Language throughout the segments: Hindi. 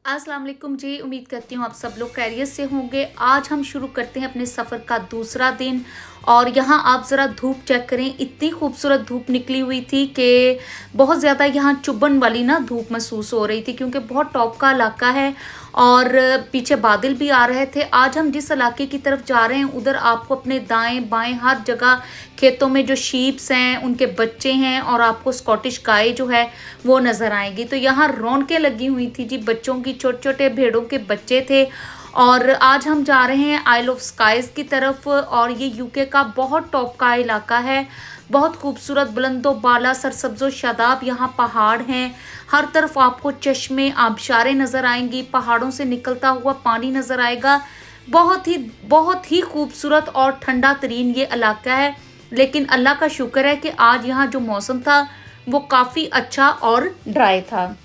अस्सलाम वालेकुम जी। उम्मीद करती हूँ आप सब लोग खैरियत से होंगे। आज हम शुरू करते हैं अपने सफ़र का दूसरा दिन और यहाँ आप ज़रा धूप चेक करें। इतनी खूबसूरत धूप निकली हुई थी कि बहुत ज़्यादा यहाँ चुभन वाली ना धूप महसूस हो रही थी, क्योंकि बहुत टॉप का इलाका है और पीछे बादल भी आ रहे थे। आज हम जिस इलाके की तरफ जा रहे हैं उधर आपको अपने दाएं बाएं हर जगह खेतों में जो शीप्स हैं उनके बच्चे हैं और आपको स्कॉटिश गाय जो है वो नज़र आएगी। तो यहाँ रौनकें लगी हुई थी जी, बच्चों की, छोटे छोटे भेड़ों के बच्चे थे। और आज हम जा रहे हैं आइल ऑफ स्काइज की तरफ और ये यूके का बहुत टॉप का इलाका है। बहुत खूबसूरत बुलंदो बाला सरसब्जो शादाब यहाँ पहाड़ हैं। हर तरफ आपको चश्मे आबशारें नज़र आएंगी, पहाड़ों से निकलता हुआ पानी नज़र आएगा। बहुत ही खूबसूरत और ठंडा तरीन ये इलाका है। लेकिन अल्लाह का शुक्र है कि आज यहाँ जो मौसम था वो काफ़ी अच्छा और ड्राई था।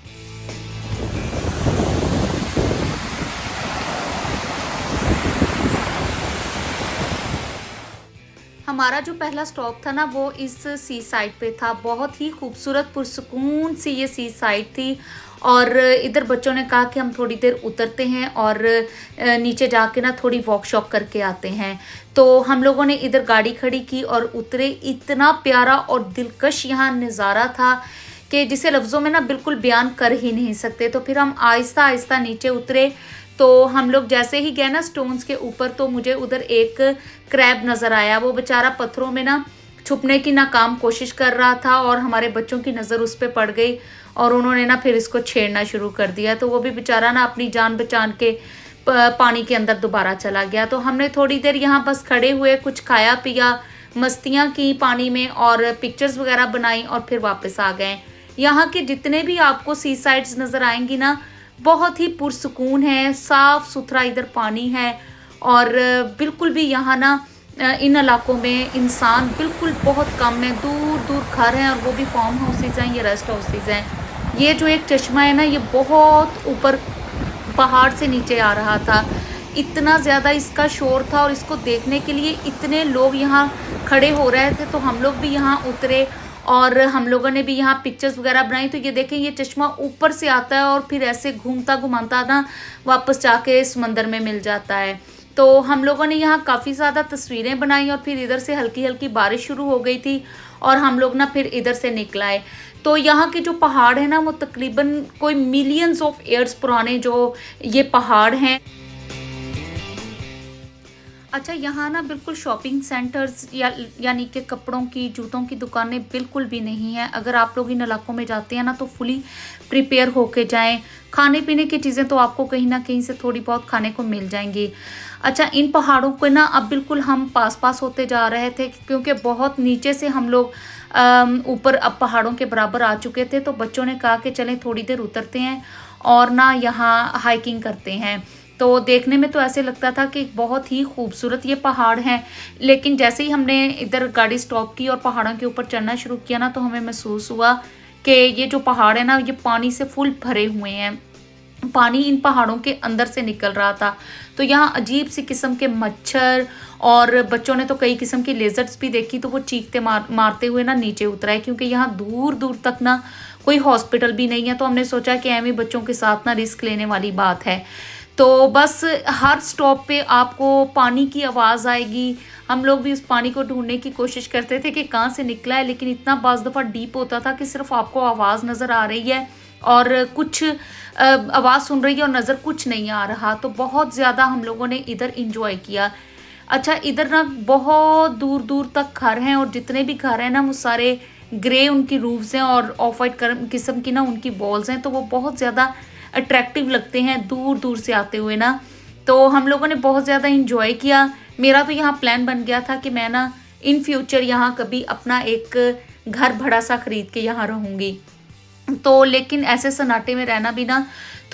हमारा जो पहला स्टॉप था ना वो इस सी साइड पे था। बहुत ही खूबसूरत पुरसुकून सी ये सी साइड थी और इधर बच्चों ने कहा कि हम थोड़ी देर उतरते हैं और नीचे जाके ना थोड़ी वॉकशॉप करके आते हैं। तो हम लोगों ने इधर गाड़ी खड़ी की और उतरे। इतना प्यारा और दिलकश यहाँ नज़ारा था कि जिसे लफ्ज़ों में ना बिल्कुल बयान कर ही नहीं सकते। तो फिर हम आहिस्ता आहिस्ता नीचे उतरे। तो हम लोग जैसे ही गए ना स्टोन्स के ऊपर तो मुझे उधर एक क्रैब नज़र आया। वो बेचारा पत्थरों में ना छुपने की नाकाम कोशिश कर रहा था और हमारे बच्चों की नज़र उस पर पड़ गई और उन्होंने ना फिर इसको छेड़ना शुरू कर दिया। तो वो भी बेचारा ना अपनी जान बचान के पानी के अंदर दोबारा चला गया। तो हमने थोड़ी देर यहाँ बस खड़े हुए, कुछ खाया पिया, मस्तियाँ की पानी में और पिक्चर्स वगैरह बनाई और फिर वापस आ गए। यहाँ के जितने भी आपको सी साइड्स नज़र आएंगी ना बहुत ही पुरसुकून है, साफ़ सुथरा इधर पानी है और बिल्कुल भी यहाँ ना इन इलाकों में इंसान बिल्कुल बहुत कम है। दूर दूर घर हैं और वो भी फार्म हाउसेज हैं, ये रेस्ट हाउसेज हैं। ये जो एक चश्मा है ना ये बहुत ऊपर पहाड़ से नीचे आ रहा था। इतना ज़्यादा इसका शोर था और इसको देखने के लिए इतने लोग यहाँ खड़े हो रहे थे। तो हम लोग भी यहाँ उतरे और हम लोगों ने भी यहाँ पिक्चर्स वगैरह बनाई। तो ये देखें, ये चश्मा ऊपर से आता है और फिर ऐसे घूमता घुमाता ना वापस जाके समंदर में मिल जाता है। तो हम लोगों ने यहाँ काफ़ी ज़्यादा तस्वीरें बनाई और फिर इधर से हल्की हल्की बारिश शुरू हो गई थी और हम लोग ना फिर इधर से निकल आए। तो यहाँ के जो पहाड़ है ना वो तकरीबन कोई मिलियंस ऑफ ईयर्स पुराने जो ये पहाड़ हैं। अच्छा, यहाँ ना बिल्कुल शॉपिंग सेंटर्स यानी कि कपड़ों की, जूतों की दुकानें बिल्कुल भी नहीं है। अगर आप लोग इन इलाकों में जाते हैं ना तो फुली प्रिपेयर होके जाएं। खाने पीने की चीज़ें तो आपको कहीं ना कहीं से थोड़ी बहुत खाने को मिल जाएंगी। अच्छा, इन पहाड़ों को ना अब बिल्कुल हम पास पास होते जा रहे थे क्योंकि बहुत नीचे से हम लोग ऊपर अब पहाड़ों के बराबर आ चुके थे। तो बच्चों ने कहा कि चलें थोड़ी देर उतरते हैं और ना यहाँ हाइकिंग करते हैं। तो देखने में तो ऐसे लगता था कि बहुत ही खूबसूरत ये पहाड़ हैं, लेकिन जैसे ही हमने इधर गाड़ी स्टॉप की और पहाड़ों के ऊपर चढ़ना शुरू किया ना तो हमें महसूस हुआ कि ये जो पहाड़ है ना ये पानी से फुल भरे हुए हैं। पानी इन पहाड़ों के अंदर से निकल रहा था। तो यहाँ अजीब सी किस्म के मच्छर और बच्चों ने तो कई किस्म की लेजर्ड्स भी देखी। तो वो चीखते मारते हुए ना नीचे उतरा है क्योंकि यहाँ दूर दूर तक ना कोई हॉस्पिटल भी नहीं है। तो हमने सोचा कि एम बच्चों के साथ ना रिस्क लेने वाली बात है। तो बस हर स्टॉप पे आपको पानी की आवाज़ आएगी। हम लोग भी उस पानी को ढूंढने की कोशिश करते थे कि कहाँ से निकला है, लेकिन इतना बाज़ दफ़ा डीप होता था कि सिर्फ आपको आवाज़ नज़र आ रही है और कुछ आवाज़ सुन रही है और नज़र कुछ नहीं आ रहा। तो बहुत ज़्यादा हम लोगों ने इधर इंजॉय किया। अच्छा, इधर ना बहुत दूर दूर तक घर हैं और जितने भी घर हैं ना वो सारे ग्रे उनकी रूफ्स हैं और ऑफ वाइट किस्म की ना उनकी वॉल्स हैं। तो वो बहुत ज़्यादा अट्रैक्टिव लगते हैं दूर दूर से आते हुए ना। तो हम लोगों ने बहुत ज़्यादा इंजॉय किया। मेरा तो यहाँ प्लान बन गया था कि मैं ना इन फ्यूचर यहाँ कभी अपना एक घर बड़ा सा ख़रीद के यहाँ रहूँगी। तो लेकिन ऐसे सन्नाटे में रहना भी ना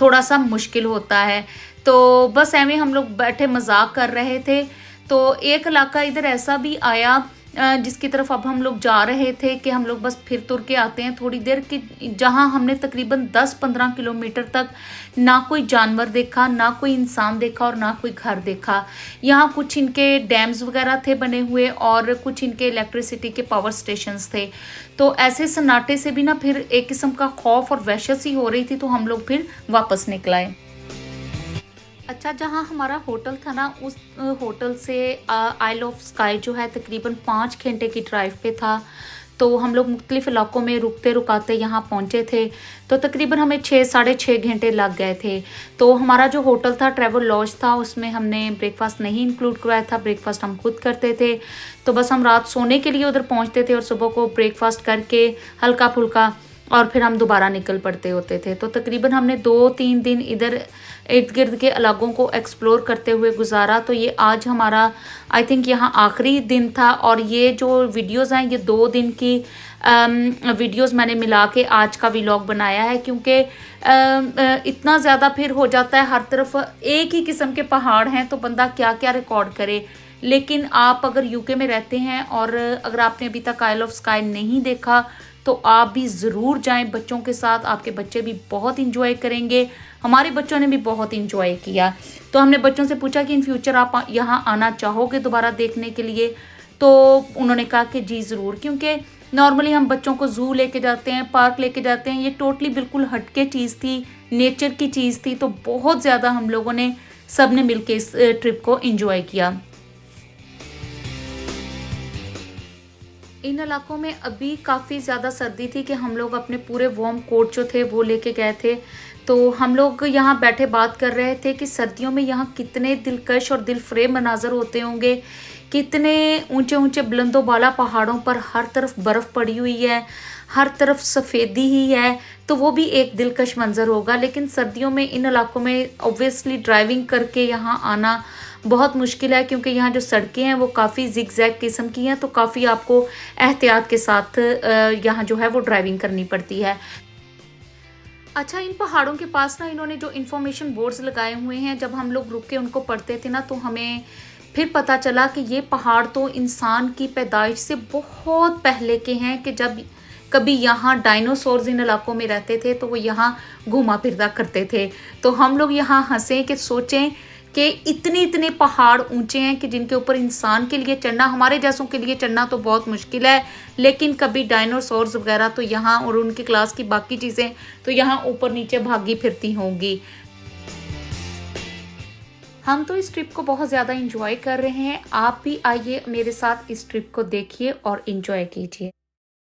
थोड़ा सा मुश्किल होता है। तो बस ऐਵੇਂ हम लोग बैठे मजाक कर रहे थे। तो एक इलाका इधर ऐसा भी आया जिसकी तरफ अब हम लोग जा रहे थे कि हम लोग बस फिर तुर के आते हैं थोड़ी देर की, जहां हमने तकरीबन 10-15 किलोमीटर तक ना कोई जानवर देखा, ना कोई इंसान देखा और ना कोई घर देखा। यहाँ कुछ इनके डैम्स वगैरह थे बने हुए और कुछ इनके इलेक्ट्रिसिटी के पावर स्टेशंस थे। तो ऐसे सन्नाटे से भी ना फिर एक किस्म का खौफ और वहशत सी हो रही थी। तो हम लोग फिर वापस निकल आए। अच्छा, जहाँ हमारा होटल था ना, उस होटल से आइल ऑफ स्काई जो है तकरीबन 5 घंटे की ड्राइव पे था। तो हम लोग मुख्तलिफ इलाकों में रुकते रुकाते यहाँ पहुँचे थे। तो तकरीबन हमें 6 साढ़े 6 घंटे लग गए थे। तो हमारा जो होटल था, ट्रैवल लॉज था, उसमें हमने ब्रेकफास्ट नहीं इंक्लूड करवाया था, ब्रेकफास्ट हम खुद करते थे। तो बस हम रात सोने के लिए उधर पहुँचते थे और सुबह को ब्रेकफास्ट करके हल्का फुल्का और फिर हम दोबारा निकल पड़ते होते थे। तो तकरीबन हमने 2-3 दिन इधर इर्द गिर्द के इलाकों को एक्सप्लोर करते हुए गुजारा। तो ये आज हमारा आई थिंक यहाँ आखिरी दिन था और ये जो वीडियोज़ हैं ये 2 दिन की वीडियोज़ मैंने मिला के आज का व्लॉग बनाया है, क्योंकि इतना ज़्यादा फिर हो जाता है, हर तरफ एक ही किस्म के पहाड़ हैं तो बंदा क्या क्या रिकॉर्ड करे। लेकिन आप अगर यूके में रहते हैं और अगर आपने अभी तक आइल ऑफ स्काई नहीं देखा तो आप भी ज़रूर जाएं बच्चों के साथ, आपके बच्चे भी बहुत इंजॉय करेंगे। हमारे बच्चों ने भी बहुत इंजॉय किया। तो हमने बच्चों से पूछा कि इन फ्यूचर आप यहाँ आना चाहोगे दोबारा देखने के लिए, तो उन्होंने कहा कि जी ज़रूर, क्योंकि नॉर्मली हम बच्चों को ज़ू लेके जाते हैं, पार्क लेके जाते हैं, ये टोटली बिल्कुल हटके चीज़ थी, नेचर की चीज़ थी। तो बहुत ज़्यादा हम लोगों ने सब ने मिल के इस ट्रिप को इंजॉय किया। इन इलाकों में अभी काफ़ी ज़्यादा सर्दी थी कि हम लोग अपने पूरे वार्म कोट जो थे वो लेके गए थे। तो हम लोग यहाँ बैठे बात कर रहे थे कि सर्दियों में यहाँ कितने दिलकश और दिलफरेब मनाज़र होते होंगे, कितने ऊंचे ऊंचे बुलंदो बाला पहाड़ों पर हर तरफ बर्फ़ पड़ी हुई है, हर तरफ सफ़ेदी ही है, तो वो भी एक दिलकश मंज़र होगा। लेकिन सर्दियों में इन इलाकों में ऑब्वियसली ड्राइविंग करके यहाँ आना बहुत मुश्किल है, क्योंकि यहाँ जो सड़कें हैं वो काफ़ी जिगजैग किस्म की हैं। तो काफ़ी आपको एहतियात के साथ यहाँ जो है वो ड्राइविंग करनी पड़ती है। अच्छा, इन पहाड़ों के पास ना इन्होंने जो इन्फॉर्मेशन बोर्ड्स लगाए हुए हैं, जब हम लोग रुक के उनको पढ़ते थे ना तो हमें फिर पता चला कि ये पहाड़ तो इंसान की पैदाइश से बहुत पहले के हैं, कि जब कभी यहाँ डायनासोर्स इन इलाकों में रहते थे तो वो यहाँ घूमा फिरता करते थे। तो हम लोग यहाँ हंसे कि सोचें कि इतने पहाड़ ऊंचे हैं कि जिनके ऊपर इंसान के लिए चढ़ना, हमारे जैसों के लिए चढ़ना तो बहुत मुश्किल है, लेकिन कभी डायनासोर्स वगैरह तो यहाँ और उनकी क्लास की बाकी चीज़ें तो यहाँ ऊपर नीचे भागी फिरती होंगी। हम तो इस ट्रिप को बहुत ज़्यादा इंजॉय कर रहे हैं। आप भी आइए मेरे साथ इस ट्रिप को देखिए और इंजॉय कीजिए।